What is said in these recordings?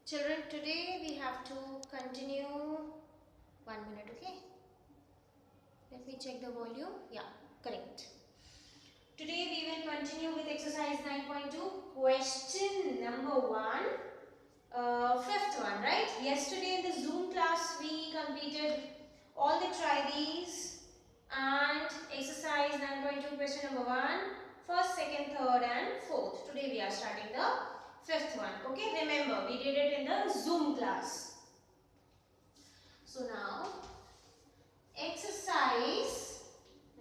Children, today we have to continue 1 minute, okay? Let me check the volume. Yeah, correct. Today we will continue with exercise 9.2, question number 1, fifth one, right? Yesterday in the Zoom class we completed all the try these and exercise 9.2 question number 1, first, second, third and fourth. Today we are starting the fifth one. Okay, remember we did it in the Zoom class. So now exercise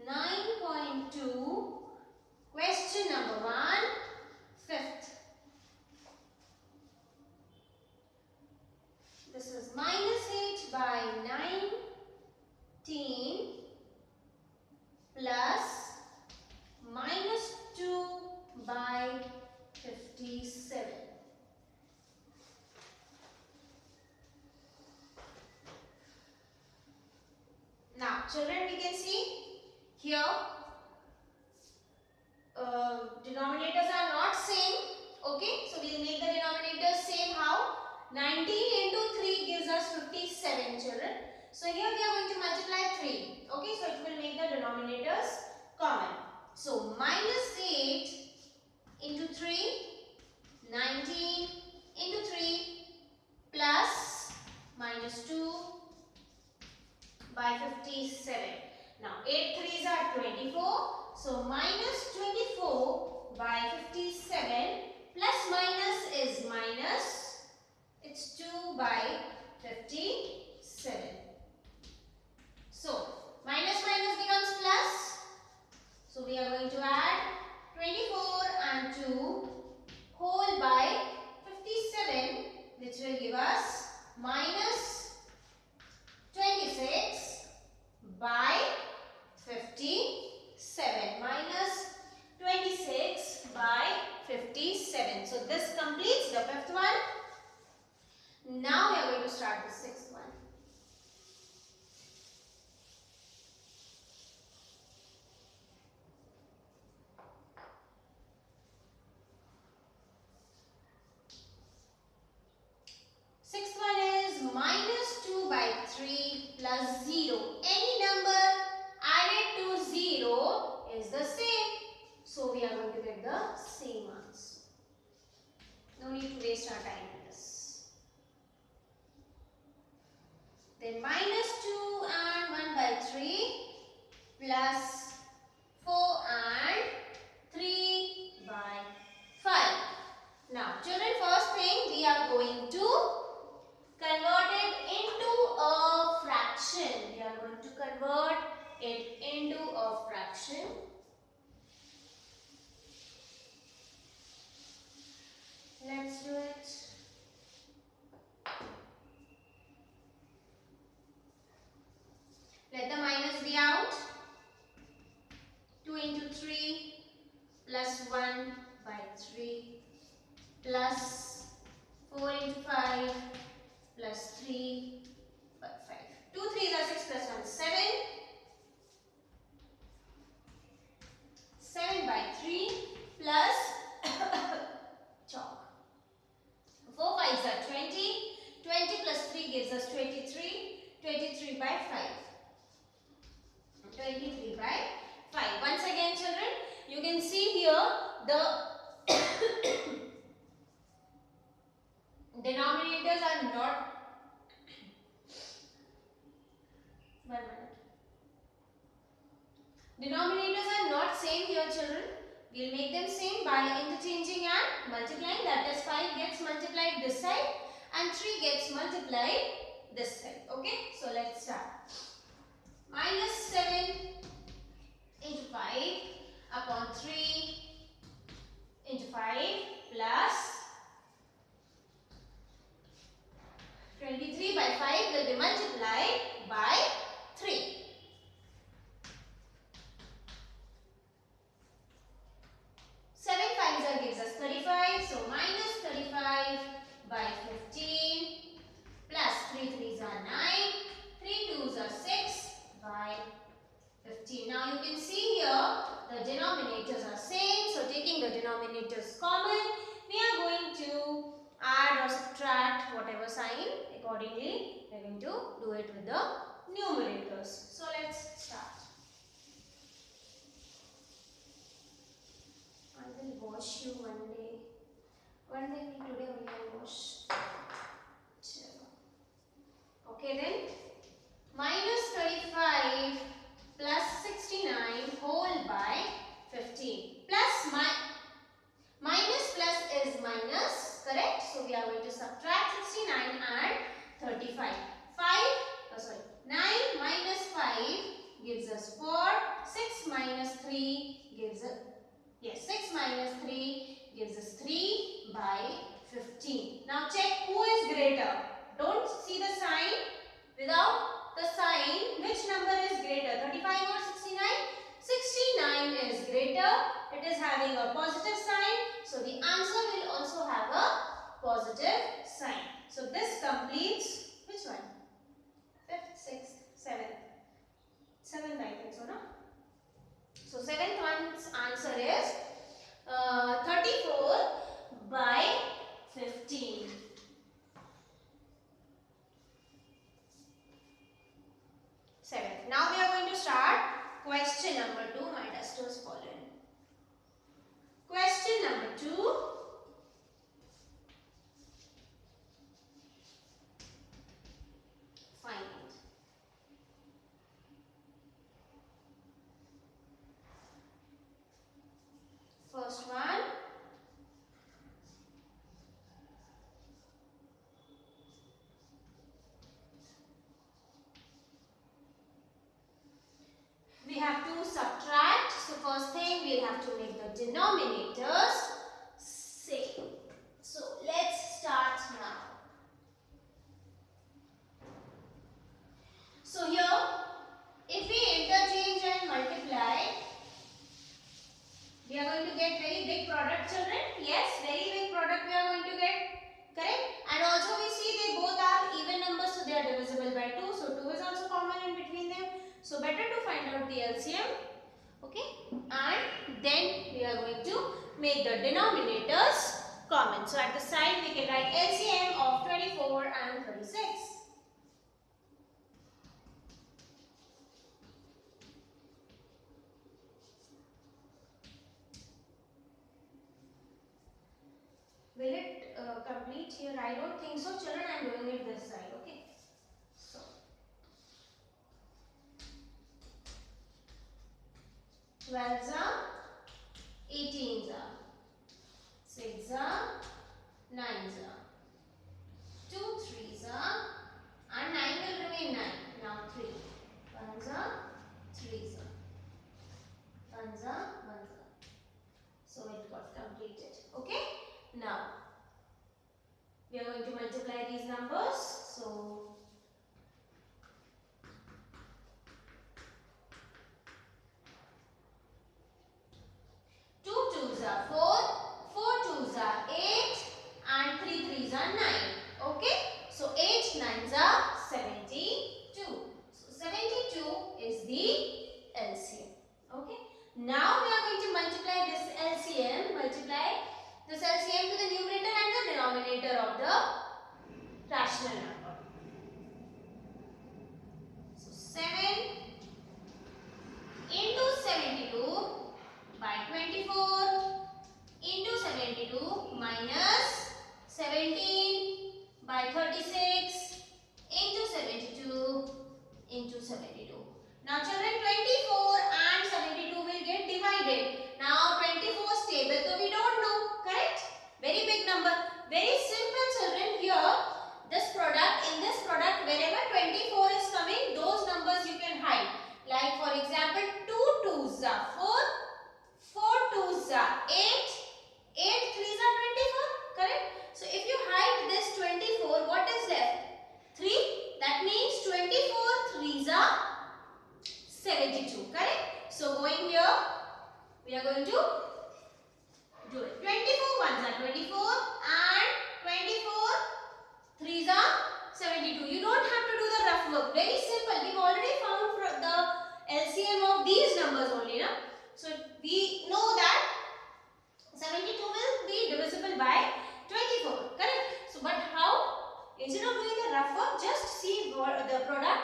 9.2 question number 1, fifth. This is -8 by 19 plus -2 by 57. Now children, we can see here denominators are not same. Okay, so we will make the denominators same. How? 19 into 3 gives us 57, children. So here we are going to multiply 3. Okay, so it will make the denominators common. So -8 into 3, 19 into 3 plus -2 by 57. Now 8 3s are 24. So -24 by 57 plus minus is minus. It's 2 by 57. So minus minus becomes plus. So we are going to add 24 and 2 whole by 57, which will give us minus 26 by 57. Minus 26 by 57. So this completes the fifth one. Now we are going to start the sixth one. Sixth one is -2 by 3 plus 0. Any number added to 0 is the same. So we are going to get the same answer. No need to waste our time in this. Then -2 and 1 by 3 plus 4 and 3 by 5. Now children, first thing we are going to convert it into a fraction. We are going to convert it into a fraction. Let's do it. Let the minus be out. 2 into 3 plus 1 by 3 plus 4 into 5 plus 3 by 5. 2 3s are 6 plus 1 7. 7 by 3 plus chalk. 4 5s are 20. 20 plus 3 gives us 23. 23 by 5. 23 by 5. Once again children, you can see here the denominators are not 1 minute. Denominators are not same here children. We will make them same by interchanging and multiplying. That is 5 gets multiplied this side and 3 gets multiplied this side. Okay, so let's start. -7 into 5 upon 3 into 5 plus 23 by 5 will be multiplied by 3. 7 5s gives us 35. So -35 by 15 plus 3 3s are 9. 3 2s are 6 by 15. Now you can see here the denominators are same. So taking the denominators common, we are going accordingly we are going to do it with the numerators. So let's start. I will wash you one day. One day today only I will wash. Okay then. Minus 35 plus 69 whole by 15. Minus plus is minus, correct? So we are going to subtract 69 and 35. 9 minus 5 gives us 4. 6 minus 3 gives us 6 minus 3 gives us 3 by 15. Now check who is greater. Don't see the sign. Without the sign, which number is greater? 35 or 69? 69 is greater. It is having a positive sign. So the answer will also have a positive sign. So this completes which one? 5th, 6th, 7th. 7th I think so, no? So 7th one's answer is 34 by 15. Now we are going to start question number 2. My duster has fallen. Question number 2. Find it. First one. We have to subtract. So first thing we'll have to make the denominators same. So let's start now. So here if we interchange and multiply, we are going to get very big product, children. Yes, very big product we are going to get. Correct? And also we see they both are even numbers, so they are divisible by 2. So 2 is also common in between them. So better to find out the LCM. Okay? And then we are going to make the denominators common. So at the side we can write LCM of 24 and 36. Will it complete here? I don't think so. Children, I am doing it this side. Okay? So 12s are 18s are 6s are 9s are 2 3s are and 9 will remain 9. Now 3 1s are 3s are 1s are 1s are. So it got completed. Okay? Now we are going to multiply these numbers. So 2 2s are 4, 4 2s are 8 and 3 3s are 9. Okay? So 8 9s are 72. So 72 is the LCM. Okay? Now we are going to multiply this LCM to the numerator and the denominator of the rational number.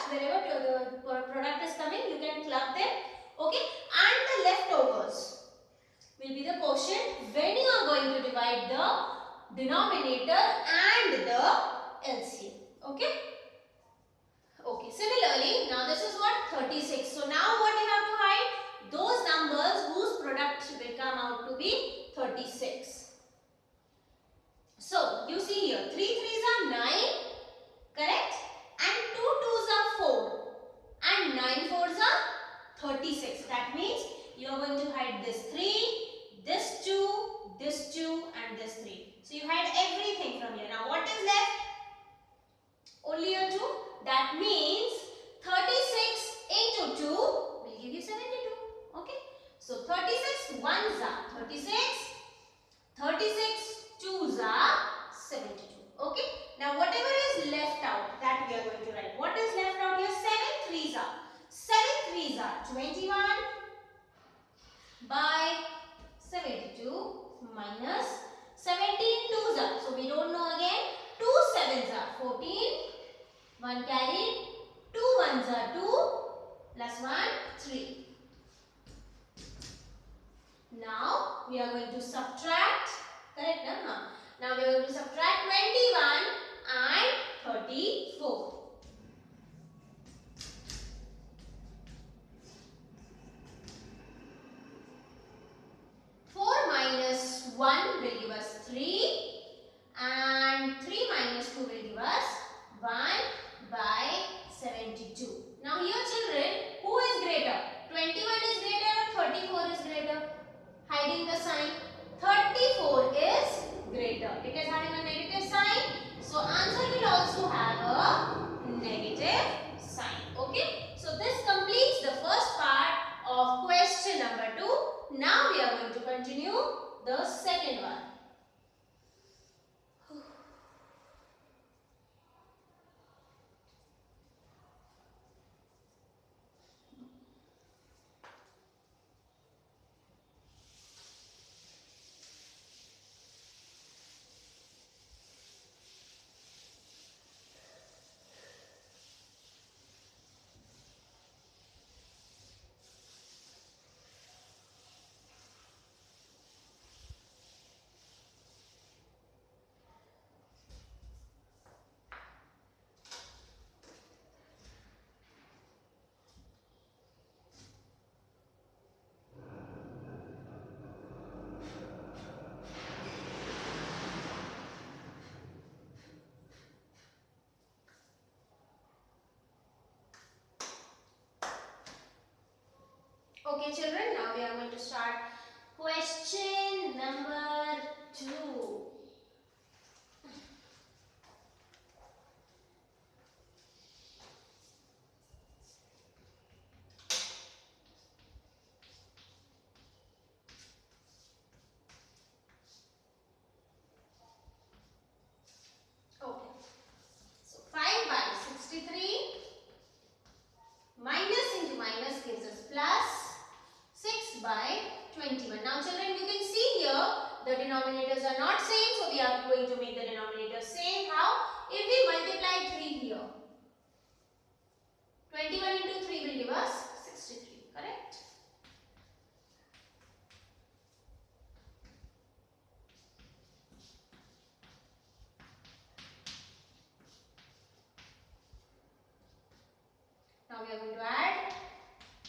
wherever the product is coming, you can club them. Okay, and the leftovers will be the quotient when you are going to divide the denominator and the LCM. Okay. Okay. Similarly, now this is what 36. So now what you have to hide? Those numbers whose product will come out to be 36. So you see here 3 3s are 9, correct? And 2 2s are 4 and 9 4s are 36. That means you are going to hide this 3, this 2, this 2 and this 3. So you hide everything from here. Now what is left? Only a 2. That means 36 into 2 will give you 72. Okay. So 36 1s are 36. 36 2s are 72. Okay. Now whatever is left out, that we are going to write. What is left out here? 7 3s are. 7 3s are 21 by 72 minus 17 2s are. So we don't know again. 2 7s are 14. 1 carried. 2 1s are 2 plus 1 3. Now we are going to subtract. Correct? Now we are going to subtract 21 and 34. 4 minus 1 will give us 3 and 3 minus 2 will give us 1 by 72. Now here children, who is greater? 21 is greater or 34 is greater? Hiding the sign. 34 is greater. It is having a negative sign. So answer will also have a negative sign. Okay. So this completes the first part of question number 2. Now we are going to continue the second one. Okay children, now we are going to start question number 2. Okay. So 5 by 63 minus into minus gives us plus 6 by 21. Now children, you can see here the denominators are not same, so we are going to make the denominator same. How? If we multiply 3 here, 21 into 3 will give us 63, correct? Now we are going to add.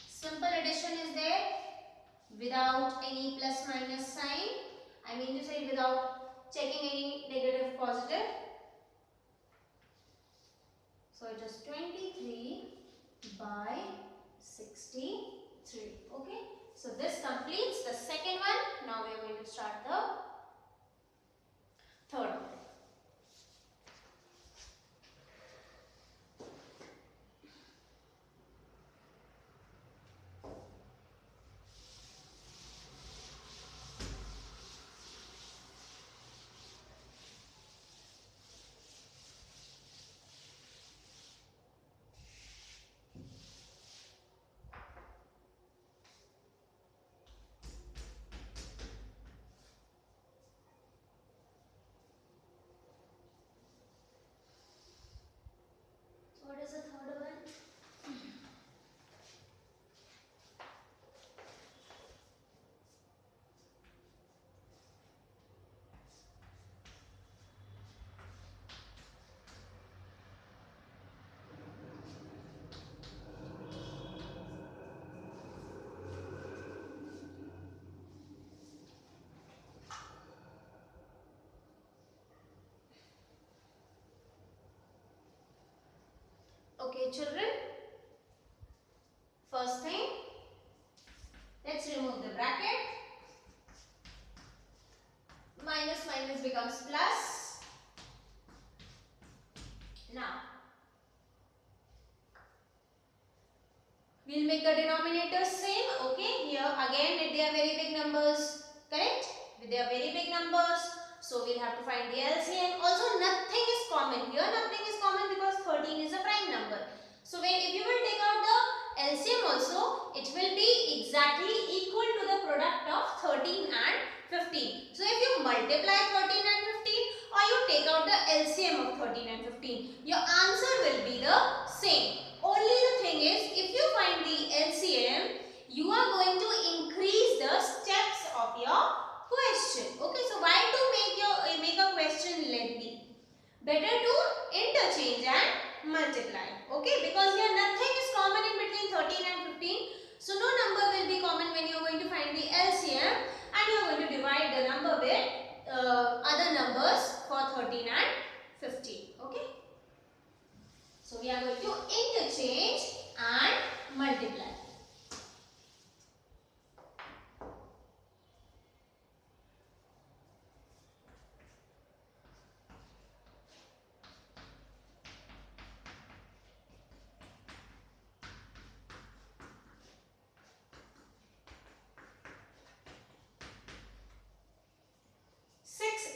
Simple addition is there without any plus minus sign. I mean to say without checking any negative positive. So it is 23 by 63. Okay. So this completes the second one. Now we are going to start the third one. Okay, children. First thing, let's remove the bracket. Minus minus becomes plus. Now, we'll make the denominators same. Okay, here again with their very big numbers. Correct? With their very big numbers. So we'll have to find the LCM. Also, nothing is common. Here nothing is common because 13 is a prime number. So if you will take out the LCM also, it will be exactly equal to the product of 13 and 15. So if you multiply 13 and 15 or you take out the LCM of 13 and 15, your answer will be the same. Only the thing is, if you find the LCM, you are going to increase the steps of your question. Okay, so why to make a question lengthy? Better to interchange and multiply. Okay, because here nothing is common in between 13 and 15. So no number will be common when you are going to find the LCM, and you are going to divide the number with other numbers for 13 and 15. Okay. So we are going to interchange and multiply.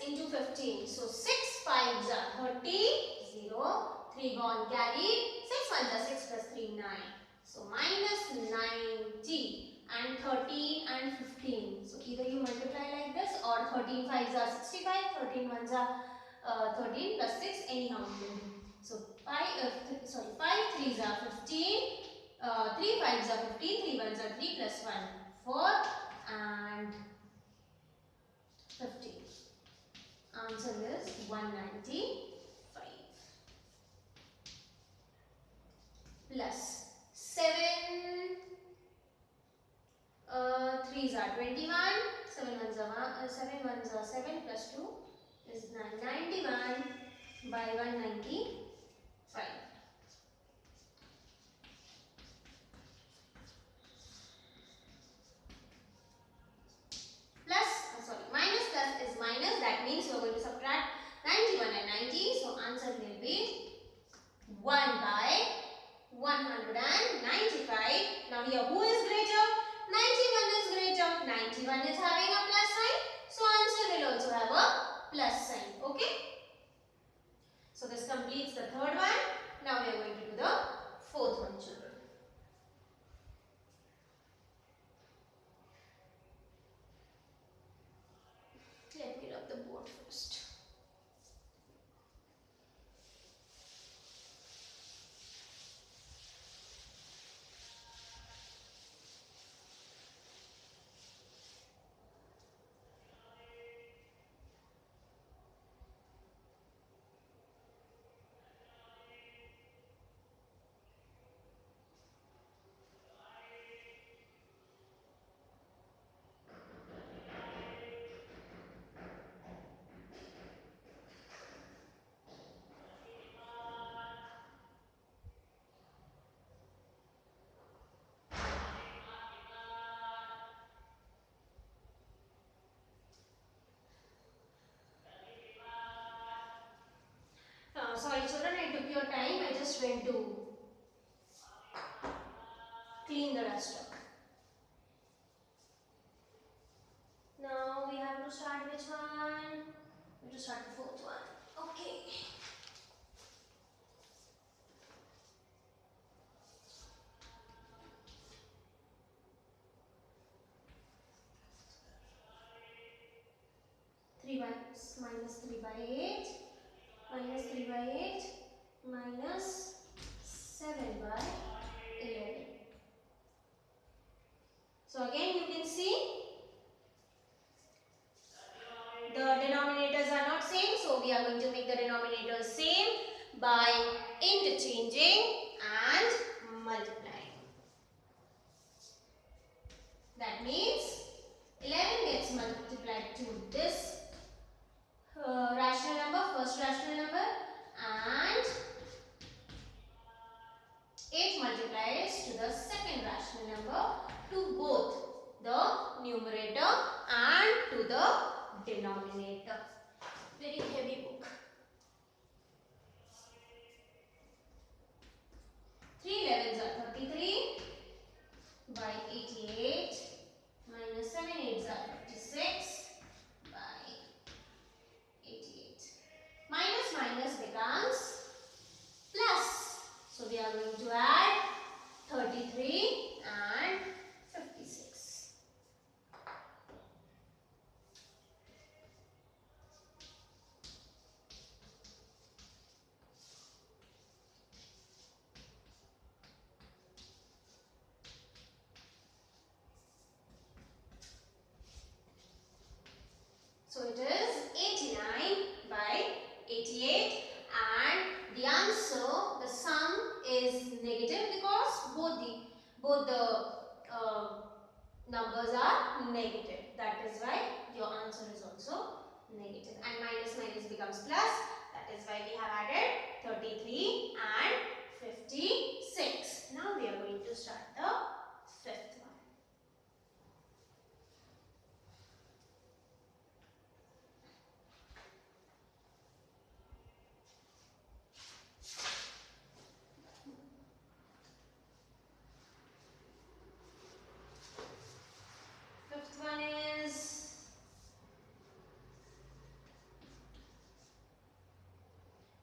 Into 15. So 6 5s are 30, 0, 3 gone carried, 6 1s are 6 plus 3, 9. So minus 90 and 13 and 15. So either you multiply like this or 13 5s are 65, 13 1s are 13 plus 6, anyhow. So 5 3s are 15, 3 5s are 15, 3 1s are 3 plus 1, 4 and 15. Answer is 195 plus 7 3s are 21, 7 1s are 7 plus 2 is 91 by 195. Minus plus is minus, that means you are going to subtract 91 and 90. So answer will be 1 by 195. Now here who is greater? 91 is greater. 91 is having a plus sign. So answer will also have a plus sign. Okay. So this completes the third one. Now we are going to do the fourth one, children. Let me rub the board first. Sorry children, I took your time. I just went to clean the dust up. Now we have to start which one? We have to start the fourth one. Okay. Minus 3 by 8, minus 3 by 8, minus 7 by 11. So again you can see the denominators are not same, so we are going to make the denominators same by interchanging and multiplying. That means 11 gets multiplied to this rational number, first rational number, and are going to add 33 and 56. So it is 89 by 88, and the answer, the sum is negative because both the numbers are negative. That is why your answer is also negative, and minus minus becomes plus. That is why we have added 33 and 56. Now we are going to start the fifth one. Fifth one is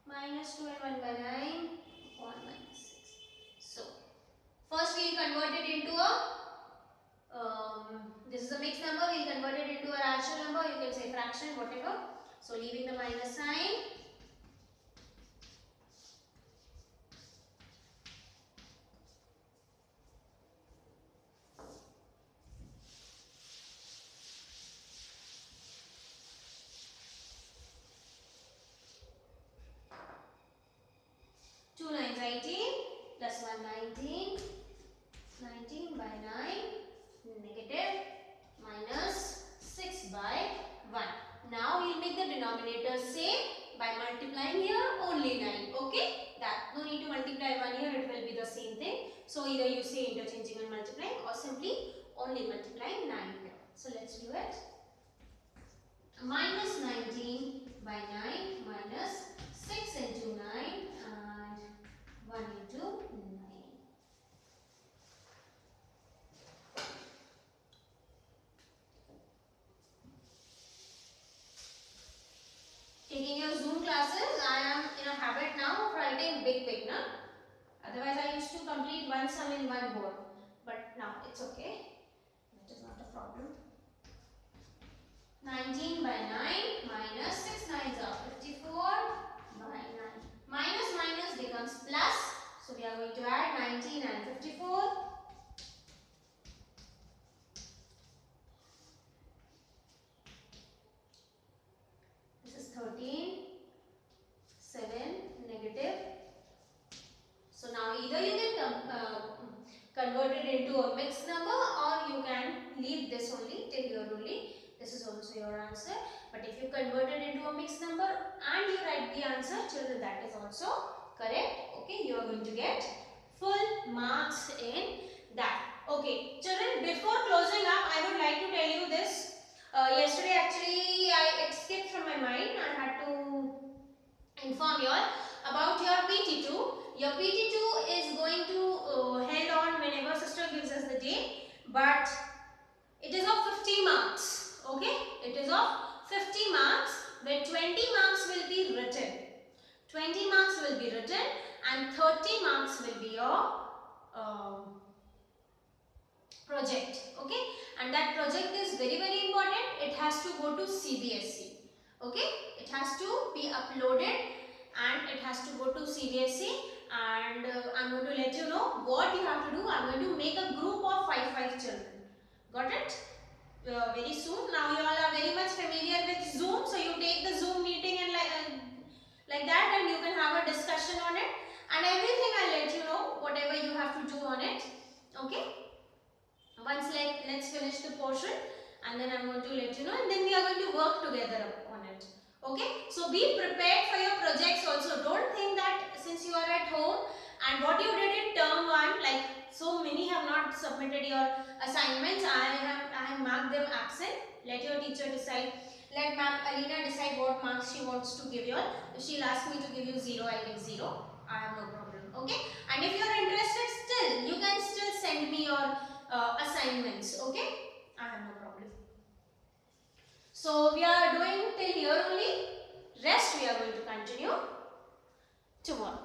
minus 2 and 1 by 9 upon minus 6. So, first we will convert it into a, this is a mixed number, we will convert it into a rational number, you can say fraction, whatever. So, leaving the minus sign. Plus 1 19, 19 by 9 negative minus 6 by 1. Now we will make the denominator same by multiplying here only 9. Okay, that no need to multiply 1 here, it will be the same thing. So either you say interchanging and multiplying, or simply only multiplying 9 here. So let's do it. Minus 19 by 9 minus 6 into 9 and 1 into 9. Taking your Zoom classes, I am in a habit now of writing big, na? Otherwise, I used to complete one sum in one board. But now it's okay. That is not a problem. 19 by 9 minus 6 nines are 54 by 9. Minus minus becomes plus. So we are going to add 19 and 54. This is 13, 7, negative. So now either you can convert it into a mixed number, or you can leave this only till here only. This is also your answer. But if you convert it into a mixed number and you write the answer, children, that is also correct. Okay, you are going to get full marks in that. Okay, children, before closing up, I would like to tell you this. Yesterday actually it skipped from my mind. I had to inform you all about your PT2. Your PT2 is going to held on whenever sister gives us the date, but it is of 50 marks. Okay, it is of 50 marks, where 20 marks will be written. 20 marks will be written and 30 marks will be your project. Okay, and that project is very important. It has to go to CBSE. Okay, it has to be uploaded and it has to go to CBSE, and I am going to let you know what you have to do. I am going to make a group of 5 children. Got it? Very soon. Now you all are very much familiar with Zoom, so you take the Zoom meeting and like that, and you can have a discussion on it, and everything I'll let you know, whatever you have to do on it. Okay, once let's finish the portion, and then I'm going to let you know, and then we are going to work together on it. Okay, so be prepared for your projects also. Don't think that since you are at home and what you did in term 1, like so many have not submitted your assignments, I have marked them absent. Let your teacher decide. Let Ma'am Alina decide what marks she wants to give you all. If she'll ask me to give you 0, I'll give 0. I have no problem. Okay, and if you are interested still, you can still send me your assignments. Okay, I have no problem. So we are doing till here only. Rest we are going to continue tomorrow.